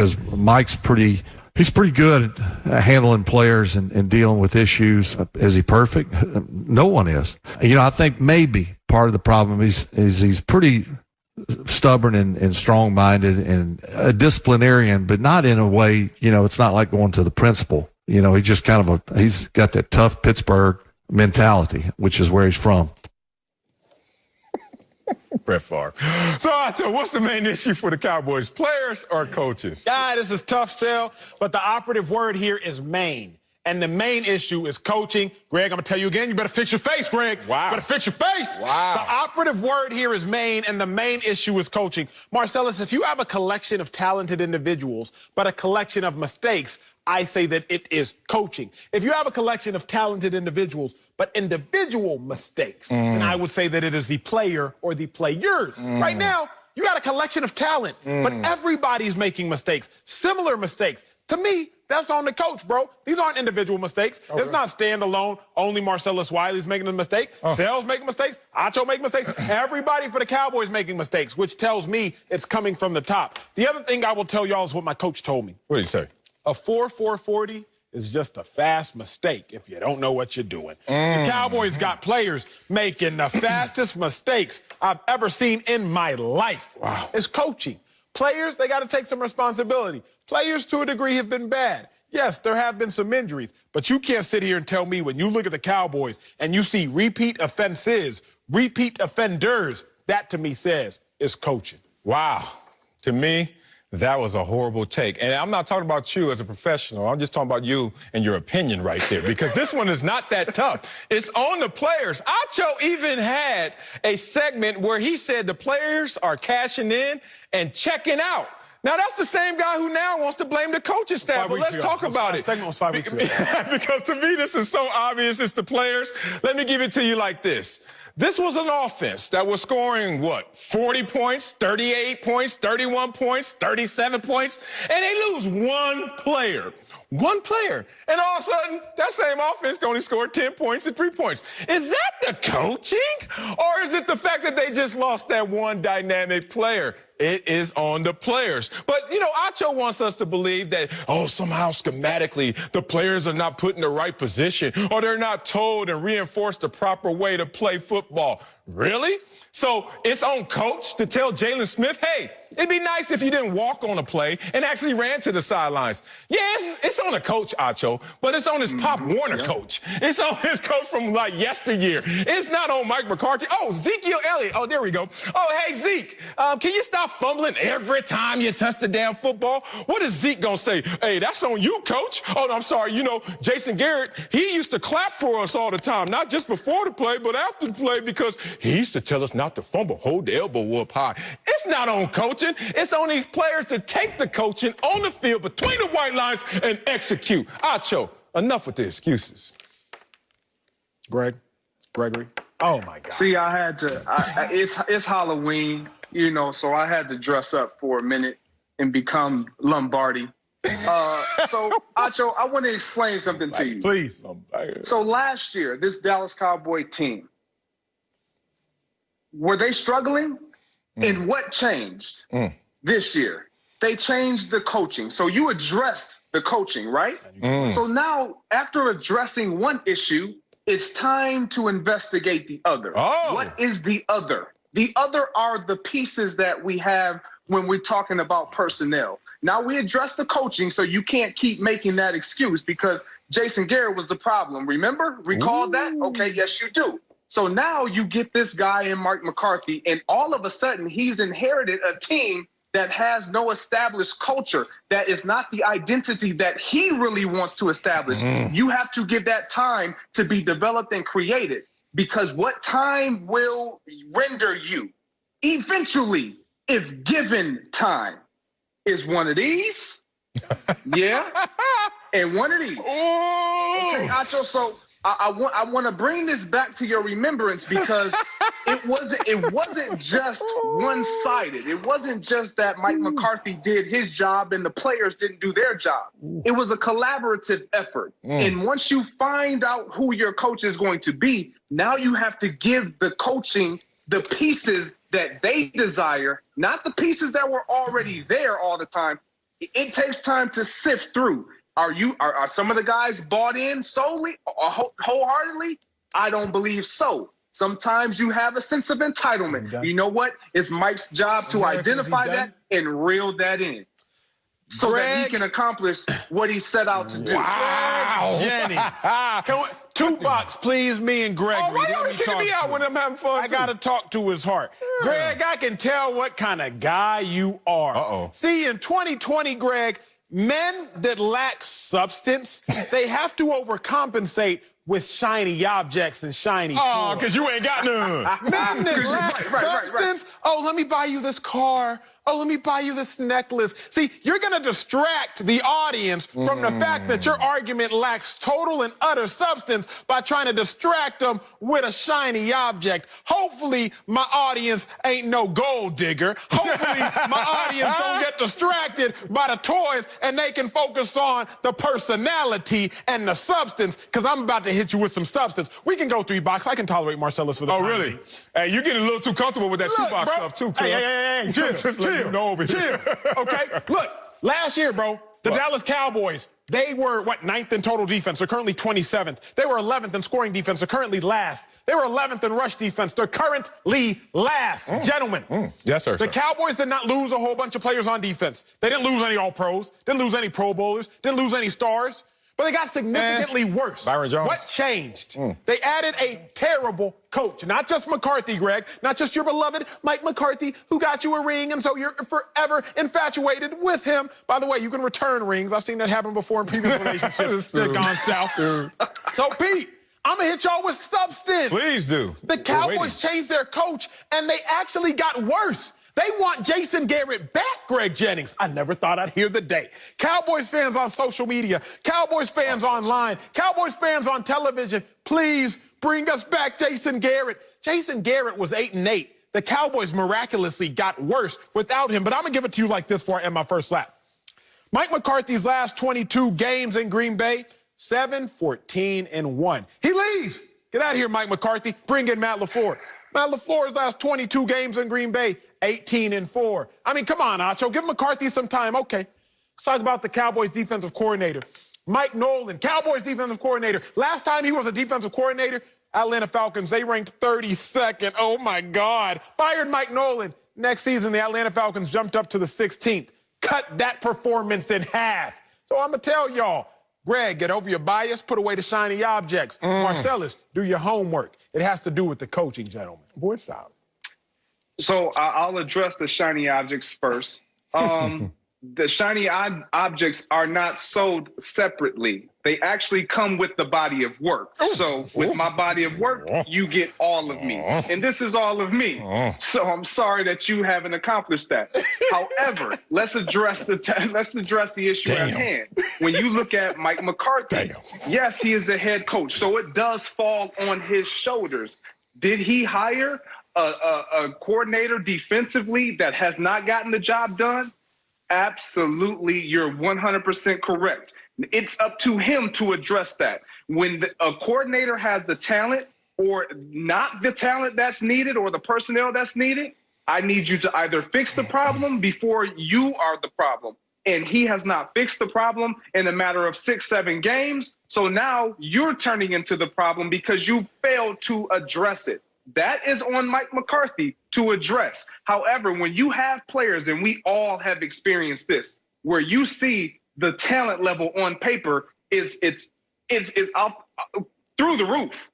because he's pretty good at handling players and dealing with issues. Is he perfect? No one is. I think maybe part of the problem is he's pretty stubborn and strong-minded and a disciplinarian, but not in a way, it's not like going to the principal. He just he's got that tough Pittsburgh mentality, which is where he's from. Brett Favre. So, Acho, what's the main issue for the Cowboys, players or coaches? Yeah, this is tough still, but the operative word here is main. And the main issue is coaching. Greg, I'm going to tell you again, you better fix your face, Greg. Wow. You better fix your face. Wow. The operative word here is main, and the main issue is coaching. Marcellus, if you have a collection of talented individuals, but a collection of mistakes, I say that it is coaching. If you have a collection of talented individuals, but individual mistakes, then I would say that it is the player or the players. Right now, you got a collection of talent, but everybody's making mistakes, similar mistakes. To me, that's on the coach, bro. These aren't individual mistakes. Okay. It's not standalone. Only Marcellus Wiley's making a mistake. Sales making mistakes. Acho making mistakes. Everybody for the Cowboys making mistakes, which tells me it's coming from the top. The other thing I will tell y'all is what my coach told me. What did he say? A 4.40 is just a fast mistake if you don't know what you're doing. The Cowboys got players making the fastest mistakes I've ever seen in my life. Wow. It's coaching. Players, they got to take some responsibility. Players, to a degree, have been bad. Yes, there have been some injuries, but you can't sit here and tell me when you look at the Cowboys and you see repeat offenses, repeat offenders, that to me says is coaching. Wow. To me, that was a horrible take. And I'm not talking about you as a professional. I'm just talking about you and your opinion right there, because this one is not that tough. It's on the players. Acho even had a segment where he said the players are cashing in and checking out. Now, that's the same guy who now wants to blame the coaching staff, but let's talk about it. Segment was 5 weeks ago. Because to me, this is so obvious. It's the players. Let me give it to you like this. This was an offense that was scoring, 40 points, 38 points, 31 points, 37 points, and they lose one player. One player. And all of a sudden, that same offense only scored 10 points and 3 points. Is that the coaching? Or is it the fact that they just lost that one dynamic player? It is on the players. But, Acho wants us to believe that, somehow schematically the players are not put in the right position or they're not told and reinforced the proper way to play football. Really? So it's on coach to tell Jalen Smith, hey, it'd be nice if you didn't walk on a play and actually ran to the sidelines. Yeah, it's on the coach, Acho, but it's on his Pop Warner coach. It's on his coach from yesteryear. It's not on Mike McCarthy. Ezekiel Elliott. Hey, Zeke, can you stop fumbling every time you touch the damn football? What is Zeke gonna say? Hey, that's on you, coach. Oh, no, I'm sorry. Jason Garrett, he used to clap for us all the time, not just before the play, but after the play, because he used to tell us not to fumble, hold the elbow up high. It's not on coaching. It's on these players to take the coaching on the field between the white lines and execute. Acho, enough with the excuses. Gregory. Oh, my God. See, I had to, it's Halloween, so I had to dress up for a minute and become Lombardi. So, Acho, I want to explain something to you. Please. So last year, this Dallas Cowboy team, were they struggling? And what changed this year? They changed the coaching. So you addressed the coaching, right? So now, after addressing one issue, it's time to investigate the other. What is the other? The other are the pieces that we have when we're talking about personnel. Now, we address the coaching, so you can't keep making that excuse because Jason Garrett was the problem. Recall that? Okay, yes, you do. So now you get this guy in Mike McCarthy, and all of a sudden he's inherited a team that has no established culture, that is not the identity that he really wants to establish. You have to give that time to be developed and created, because what time will render you eventually, if given time, is one of these, and one of these. Okay, Acho, so I want to bring this back to your remembrance, because it wasn't just one-sided. It wasn't just that Mike McCarthy did his job and the players didn't do their job. It was a collaborative effort. And once you find out who your coach is going to be, now you have to give the coaching the pieces that they desire, not the pieces that were already there all the time. it takes time to sift through. Are some of the guys bought in solely or wholeheartedly? I don't believe so. Sometimes you have a sense of entitlement. You know what? It's Mike's job to identify that and reel that in so that he can accomplish what he set out to do. Wow. Jennings. 2 bucks, please, me and Greg. Oh, why y'all kicking me out when I'm having fun? I got to talk to his heart. Greg, I can tell what kind of guy you are. Uh-oh. See, in 2020, Greg, men that lack substance, they have to overcompensate with shiny objects and shiny toys. Oh, because you ain't got none. Men that lack substance, oh, let me buy you this car. Oh, let me buy you this necklace. See, you're going to distract the audience from the fact that your argument lacks total and utter substance by trying to distract them with a shiny object. Hopefully, my audience ain't no gold digger. Hopefully, my audience don't get distracted by the toys and they can focus on the personality and the substance, because I'm about to hit you with some substance. We can go 3 box. I can tolerate Marcellus for the time. Oh, really? Hey, you're getting a little too comfortable with that 2-box stuff, too, cuz. Hey, chill. You know over here. Chill, okay? Look, last year, bro, the Dallas Cowboys, they were, 9th in total defense. They're currently 27th. They were 11th in scoring defense. They're currently last. They were 11th in rush defense. They're currently last. Gentlemen. Yes, sir. The Cowboys did not lose a whole bunch of players on defense. They didn't lose any All-Pros. Didn't lose any Pro Bowlers. Didn't lose any stars. But they got significantly worse. Byron Jones. What changed? They added a terrible coach. Not just McCarthy, Greg. Not just your beloved Mike McCarthy, who got you a ring, and so you're forever infatuated with him. By the way, you can return rings. I've seen that happen before in previous relationships that have gone south. So, Pete, I'm going to hit y'all with substance. Please do. The Cowboys changed their coach, and they actually got worse. They want Jason Garrett back, Greg Jennings. I never thought I'd hear the day. Cowboys fans on social media, Cowboys fans online, Cowboys fans on television, please bring us back Jason Garrett. Jason Garrett was 8-8. The Cowboys miraculously got worse without him. But I'm going to give it to you like this before I end my first lap. Mike McCarthy's last 22 games in Green Bay, 7-14-1. He leaves. Get out of here, Mike McCarthy. Bring in Matt LaFleur. Matt LaFleur's last 22 games in Green Bay, 18-4. I mean, come on, Acho. Give McCarthy some time. Okay. Let's talk about the Cowboys defensive coordinator. Mike Nolan, Cowboys defensive coordinator. Last time he was a defensive coordinator, Atlanta Falcons, they ranked 32nd. Oh, my God. Fired Mike Nolan. Next season, the Atlanta Falcons jumped up to the 16th. Cut that performance in half. So I'm going to tell y'all, Greg, get over your bias, put away the shiny objects. Marcellus, do your homework. It has to do with the coaching, gentlemen. Boy, it's solid. So I'll address the shiny objects first. The shiny objects are not sold separately. They actually come with the body of work. So with my body of work, you get all of me. And this is all of me. So I'm sorry that you haven't accomplished that. However, let's address the issue at hand. When you look at Mike McCarthy, yes, he is the head coach. So it does fall on his shoulders. Did he hire a coordinator defensively that has not gotten the job done? Absolutely, you're 100% correct. It's up to him to address that. When a coordinator has the talent or not the talent that's needed or the personnel that's needed, I need you to either fix the problem before you are the problem. And he has not fixed the problem in a matter of 6-7 games. So now you're turning into the problem because you failed to address it. That is on Mike McCarthy to address. However, when you have players, and we all have experienced this, where you see the talent level on paper is up through the roof,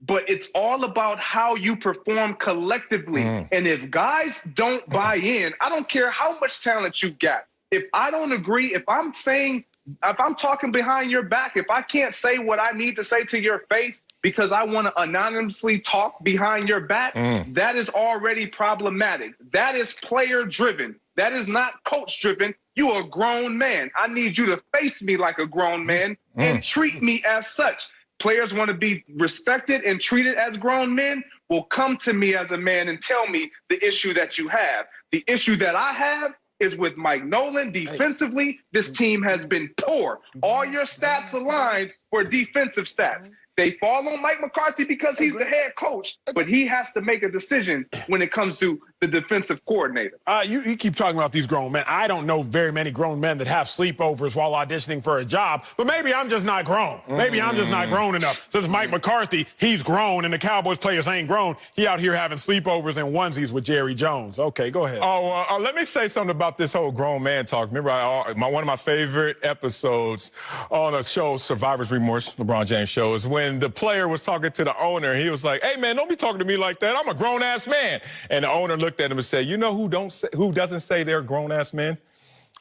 but it's all about how you perform collectively. And if guys don't buy in, I don't care how much talent you got. If I don't agree, if I'm talking behind your back, if I can't say what I need to say to your face because I want to anonymously talk behind your back, that is already problematic. That is player-driven. That is not coach-driven. You're a grown man. I need you to face me like a grown man and treat me as such. Players want to be respected and treated as grown men. Well, come to me as a man and tell me the issue that you have. The issue that I have is with Mike Nolan. Defensively, this team has been poor. All your stats aligned for defensive stats. They fall on Mike McCarthy because he's the head coach, but he has to make a decision when it comes to the defensive coordinator. You keep talking about these grown men. I don't know very many grown men that have sleepovers while auditioning for a job, but maybe I'm just not grown. Maybe I'm just not grown enough. Since Mike McCarthy, he's grown, and the Cowboys players ain't grown. He out here having sleepovers and onesies with Jerry Jones. Okay, go ahead. Let me say something about this whole grown man talk. Remember, one of my favorite episodes on a show, Survivor's Remorse, LeBron James show, is when the player was talking to the owner. He was like, "Hey, man, don't be talking to me like that. I'm a grown-ass man." And the owner looked at him and said, "You know who doesn't say they're grown-ass men?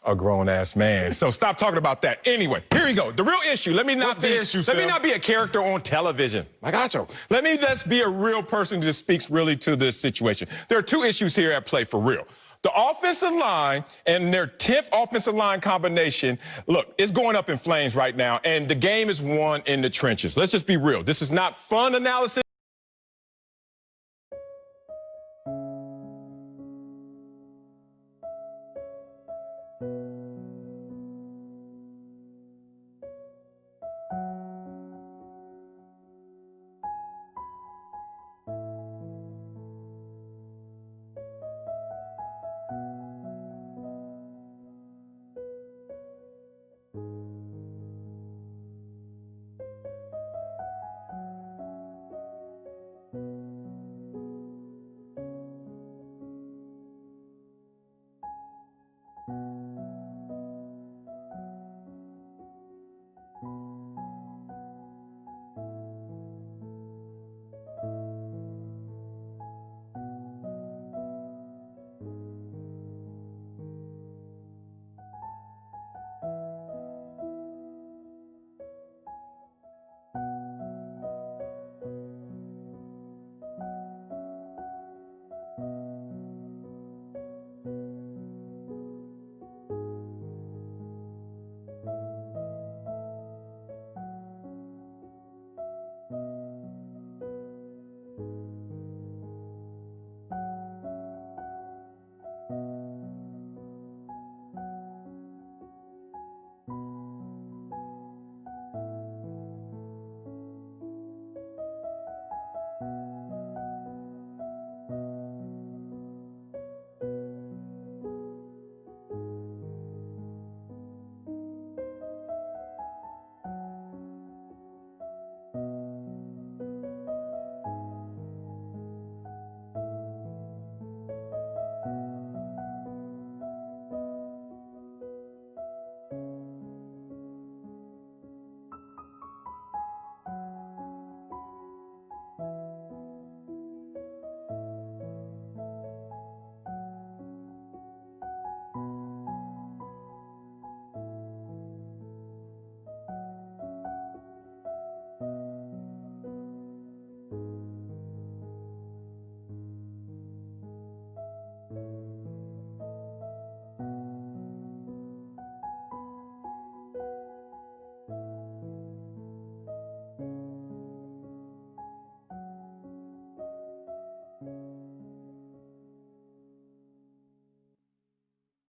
A grown-ass man." So stop talking about that. Anyway, here we go. The real issue. Let me not be a character on television. I got you. Let's be a real person that speaks really to this situation. There are two issues here at play for real. The offensive line and their 10th offensive line combination, look, it's going up in flames right now, and the game is won in the trenches. Let's just be real. This is not fun analysis.